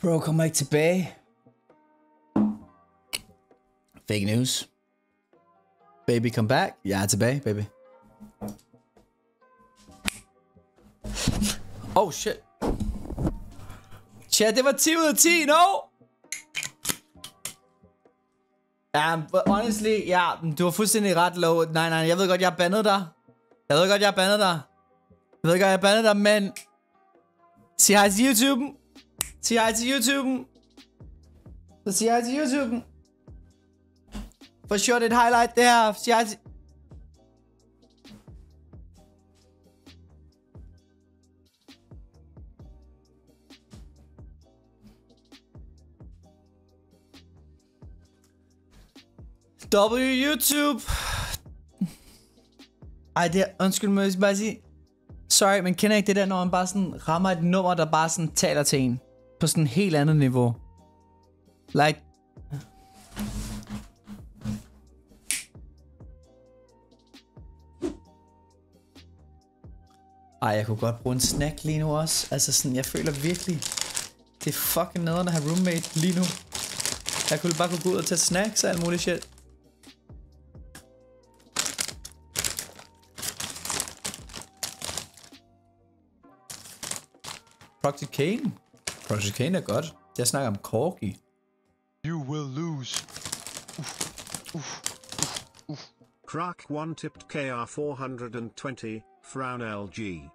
Bro, kommer ikke tilbage. Fake news. Baby, come back. Jeg er tilbage, baby. Oh, shit. Chat, det var 10 ud af 10, no? Ja, but honestly, ja, du var fuldstændig ret, low. Nej, jeg ved godt, jeg bandede dig. Jeg ved godt, jeg bandede dig, men... Sig hej til YouTube'en. Sig hej til YouTube'en. Så sig hej til YouTube'en. For sure, det er et highlight, det her. Sig hej til... YouTube. Ej, det er... Undskyld mig, jeg skal bare sige... Sorry, men kender ikke det der, når man bare sådan rammer et nummer, der bare sådan taler til en. På sådan et helt andet niveau. Like... Ej, jeg kunne godt bruge en snack lige nu også. Altså sådan, jeg føler virkelig... Det er fucking nederen at have roommate lige nu. Jeg kunne bare gå ud og tage snacks og alt muligt shit. Project Kane? Project Kane er godt. Jeg snakker om Corgi. You will lose. Crack one tipped KR 420, Frown LG.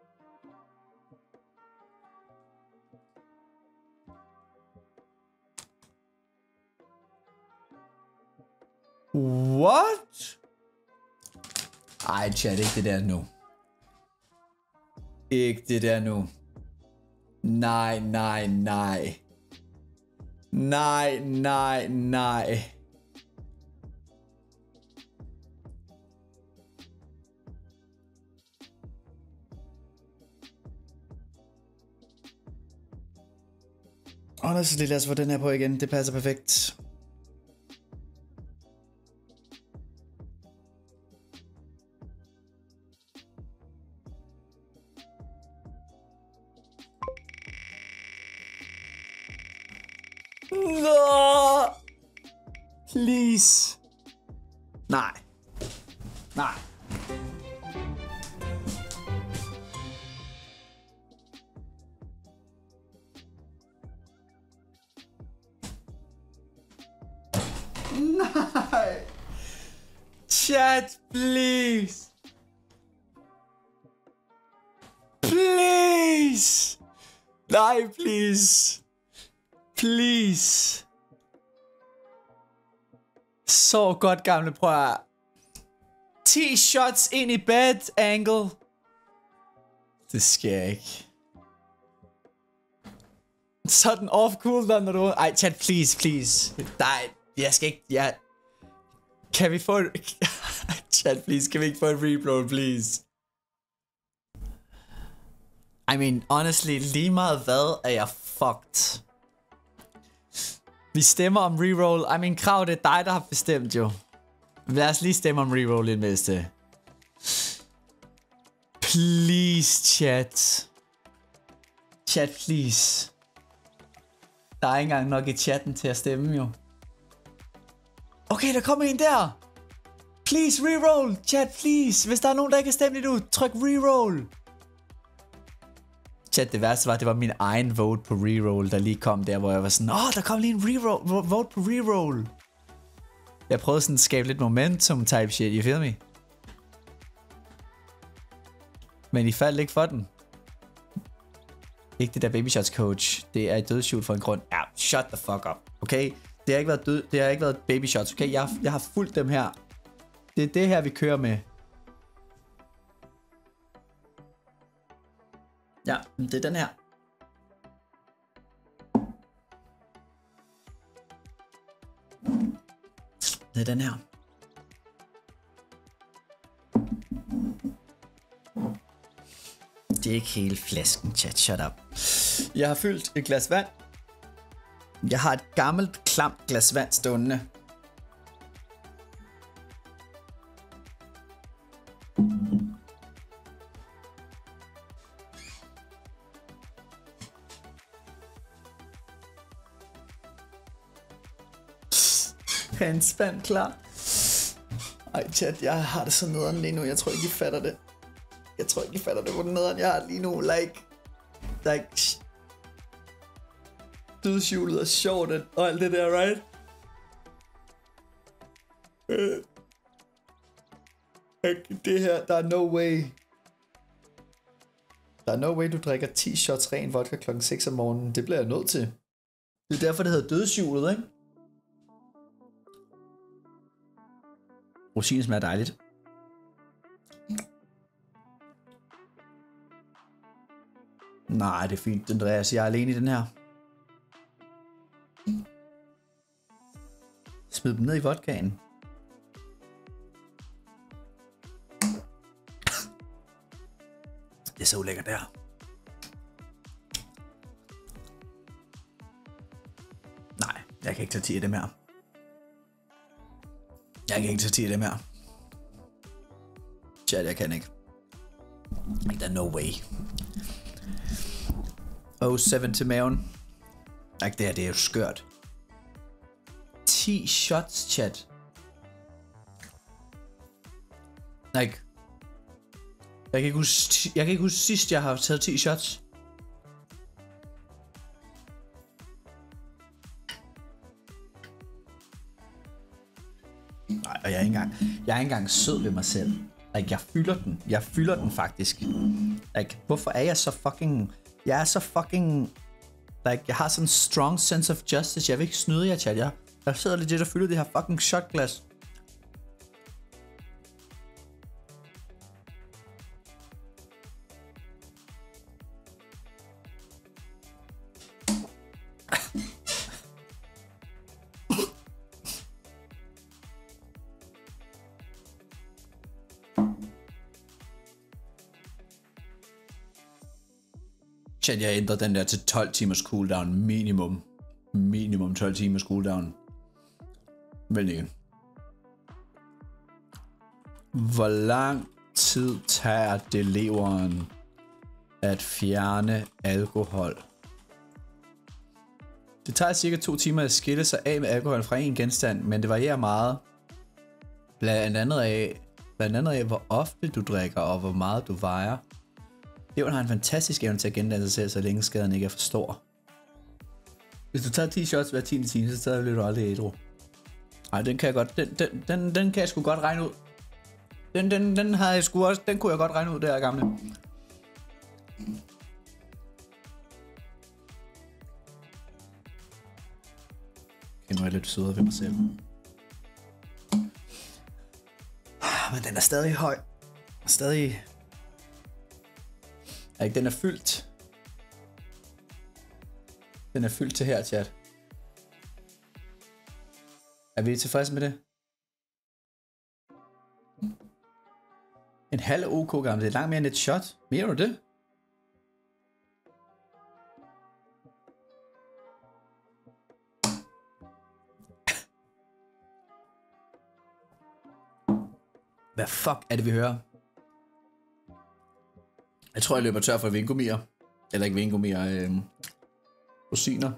What? Ej, chat, ikke det der nu. Ikke det der nu. Nej. Nej. Honestly, lad os få den her på igen. Det passer perfekt. No! Please. Nej. Chat, please. Please. Nej, please. Please. Så godt, gamle. Prøv at... 10 shots ind i bed angle. Det sker ikke. Sådan off cooldown, når du... Ej, chat, please. Nej, jeg skal ikke... Kan vi få... Chat, please, kan vi ikke få en reroll, please? I mean, honestly, lige meget hvad er jeg fucked. Vi stemmer om reroll. I mean, Krav, det er dig, der har bestemt jo. Lad os lige stemme om reroll lidt bedste. Please, chat. Chat, please. Der er ikke engang nok i chatten til at stemme jo. Okay, der kommer en der. Please, reroll. Chat, please. Hvis der er nogen, der ikke har stemt endnu, tryk reroll. Chat, det værste var, det var min egen vote på reroll, der lige kom der, hvor jeg var sådan, der kom lige en reroll, vote på reroll. Jeg prøvede sådan at skabe lidt momentum type shit, you feel me? Men I faldt ikke for den. Ikke det der baby shots coach, det er et dødsshoot for en grund. Ja, shut the fuck up, okay? Det har ikke været det har ikke været baby shots, okay? Jeg har fulgt dem her. Det er det her, vi kører med. Ja, det er den her. Det er den her. Det er ikke hele flasken, chat. Shut up. Jeg har fyldt et glas vand. Jeg har et gammelt, klamt glas vand stående. have en spand klar. Ej chat, jeg har det så nederen lige nu. Jeg tror ikke I fatter det. Jeg tror ikke I fatter det, hvor nederen jeg har lige nu. Like dødshjulet og sjovt og alt det der, right? Det her, der er no way. Der er no way, du drikker 10 shots ren vodka klokken 6 om morgenen. Det bliver jeg nødt til. Det er derfor, det hedder dødshjulet, ikke? Rosinen smager dejligt. Nej, det er fint, Andreas. Jeg er alene i den her. Smid dem ned i vodkaen. Det er så ulækkert der. Nej, jeg kan ikke tage 10 af dem her. Jeg kan ikke tage 10 af dem her. Chat, jeg kan ikke. Der er no way. 07 til maven. Ikke det her, det er jo skørt. 10 shots, chat. Like. Jeg kan ikke huske sidst, jeg har taget 10 shots. Nej, og jeg er ikke engang sød ved mig selv. Like, jeg fylder den faktisk. Like, hvorfor er jeg så fucking... Jeg er så fucking... Like, jeg har sådan en strong sense of justice. Jeg vil ikke snyde jer, chat. Jeg sidder legit og fylder det her fucking shotglas. Chat, jeg ændrer den der til 12 timers cooldown minimum. Minimum 12 timers cooldown. Vel ikke. Hvor lang tid tager det leveren at fjerne alkohol? Det tager cirka 2 timer at skille sig af med alkohol fra en genstand, men det varierer meget. Blandt andet af hvor ofte du drikker og hvor meget du vejer. Leveren har en fantastisk evne til at gendanne sig selv, så længe skaden ikke er for stor. Hvis du tager 10 shots hver 10. time, så tager du aldrig ædru. Ej, den kan jeg godt, den kan jeg sgu godt regne ud. Den har jeg sgu også, den kunne jeg godt regne ud, der gamle. Okay, nu er jeg lidt sødere ved mig selv. Men den er stadig høj. Stadig... Ikke, den er fyldt. Den er fyldt til her, chat. Er vi tilfredse med det? En halv OK gammel. Det er langt mere end et shot. Mere du det? Hvad fuck er det, vi hører? Jeg tror, jeg løber tør for vingumier. Eller ikke vingumier, rosiner.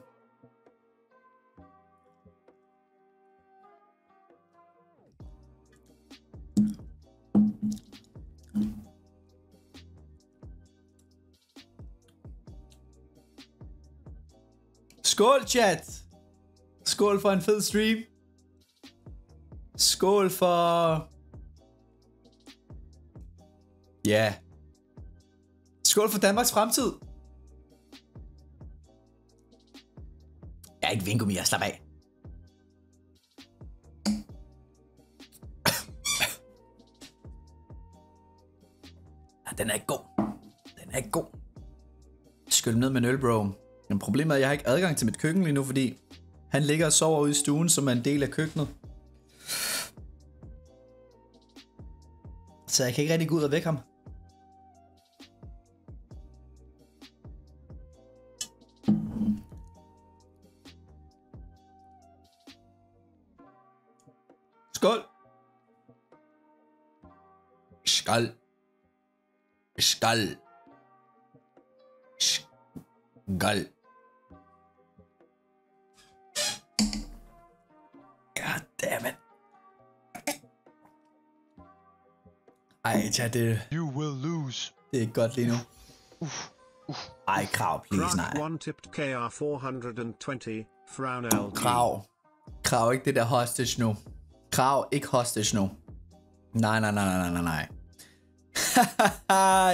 Skål, chat! Skål for en fed stream. Skål for... Ja. Yeah. Skål for Danmarks fremtid. Jeg er ikke vingummi, jeg slap af. Ja, den er ikke god. Den er ikke god. Skyld ned med en øl, bro. Men problemet er, at jeg har ikke adgang til mit køkken lige nu, fordi han ligger og sover ude i stuen, som er en del af køkkenet. Så jeg kan ikke rigtig gå ud og vække ham. Skål! Skål! Skål! Skål! God damn Jamen. Ej, chat, You will lose. det er ikke godt lige nu. Ej, Krav, please, nej. Crack one tipped KR 420. Frown LG. Krav, ikke det der hostage nu. Krav, ikke hostage nu. Nej.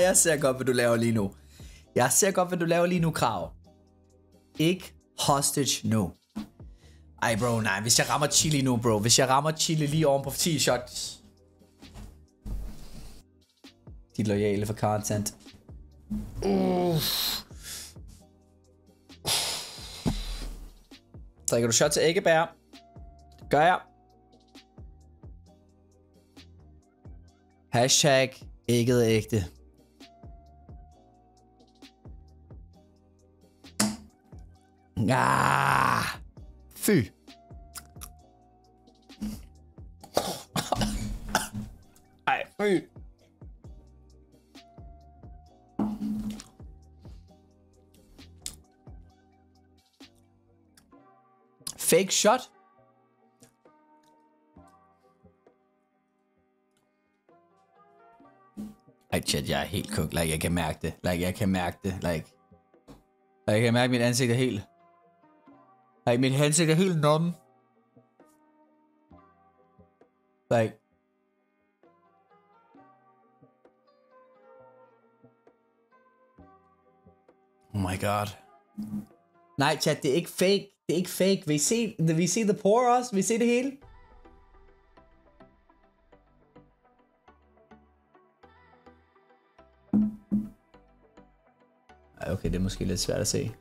Jeg ser godt, hvad du laver lige nu. Krav. Ikke hostage nu. Ej, bro, nej. Hvis jeg rammer Chili nu, bro. Hvis jeg rammer Chili lige oven på 10 shots. De er loyale for content. Drikker du shot til æggebær? Det gør jeg. Hashtag ægget ægte. Fy. Ej, fy. Fake shot? Ej, chat, jeg er helt cooked. Like, jeg kan mærke det. Jeg kan mærke, mit ansigt er helt... mit ansigt er helt numb. Like... Oh my god. Nej, chat, det er ikke fake. Det er ikke fake. Vi se the pour også. Vi se det hele. Okay, det er måske lidt svært at se.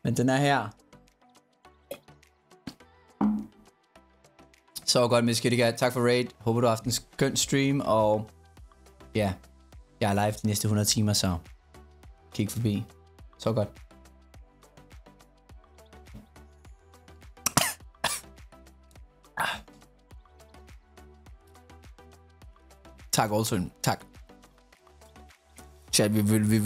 Men den er her. Så godt, Miss Kitty Cat. Tak for raid. Håber du har haft en skøn stream. Og ja, jeg er live de næste 100 timer, så kig forbi. Så godt. Tak, Olsen. Tak. Chat, vi vil... Vi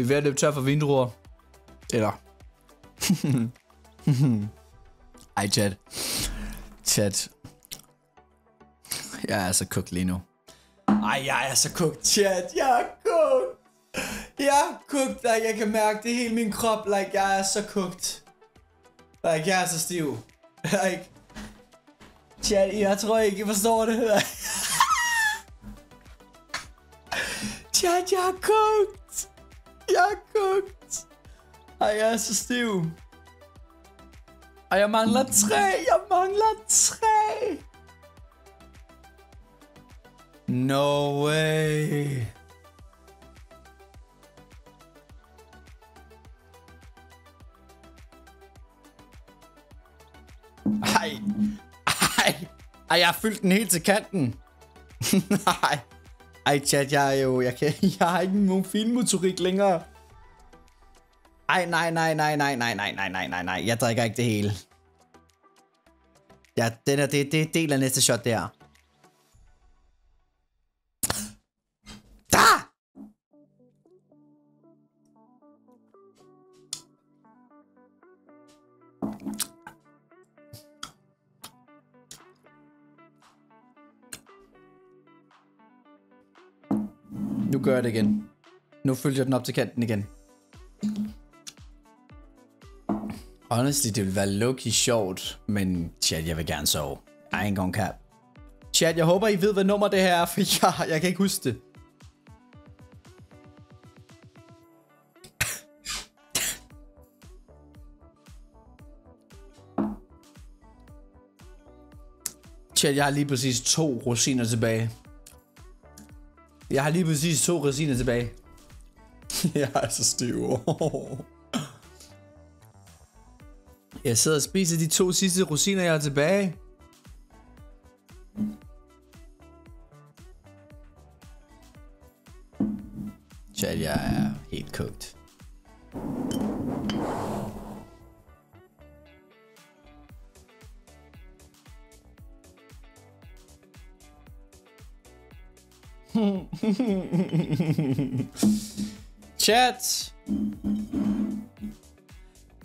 er ved at løbe tør for vindruer. Eller... Ej, chat. Chat. Jeg er så cooked lige nu. Ej, jeg er så cooked, chat. Jeg er cooked. Like, jeg kan mærke det i hele min krop. Like, jeg er så cooked. Like, jeg er så stiv. Like... Chat, jeg tror ikke, I forstår det. Chat, jeg er cooked. Ej, jeg er så stiv. Og jeg mangler 3. No way. Ej, jeg har fyldt den helt til kanten. Nej. Ej, chat, jeg har ikke nogen finmotorik længere. Ej, nej. Jeg drikker ikke det hele. Ja, det er del af næste shot der. Da! Nu gør jeg det igen. Nu følger jeg den op til kanten igen. Honestly, det vil være low-key sjovt, men chat, jeg vil gerne sove. I ain't gonna cap. Chat, jeg håber, I ved, hvad nummer det her er, for jeg kan ikke huske det. Chat, jeg har lige præcis 2 rosiner tilbage. Jeg er så stiv. Jeg sidder og spiser de 2 sidste rosiner, jeg har tilbage. Chat, jeg er helt cooked. Chat.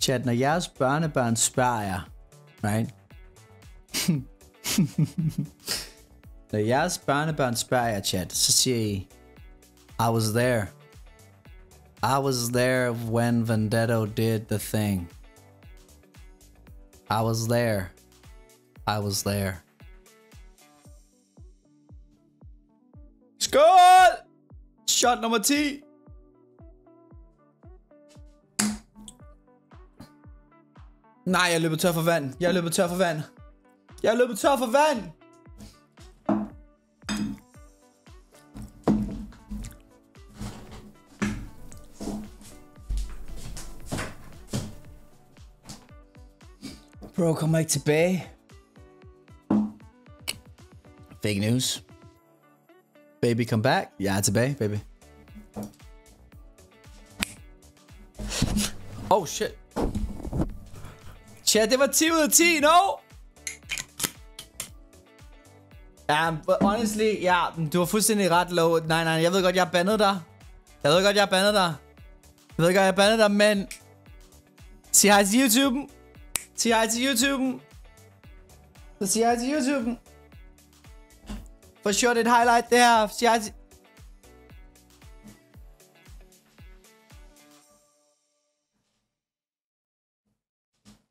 Chat, når jeres børnebørn spørger jer, right? Når jeres børnebørn spørger jer, chat, så siger I, I was there. I was there when Vendetto did the thing. I was there. I was there. Skål! Shot nummer 10. Nej, jeg løber tør for vand. Jeg løber tør for vand. Jeg løber tør for vand. Bro, kommer ikke tilbage. Fake news. Baby, come back. Jeg er tilbage, baby. Oh shit. Chat, det var 10 ud af 10, no? Ja, honestly, ja, du har fuldstændig ret, Low. Nej, jeg ved godt, jeg bandede dig. Jeg ved godt, jeg bandede dig, men... Sig hej til YouTube. Sig hej til YouTube. Så sig hej til YouTube. For sure, det er et highlight, det her. Sig hej til...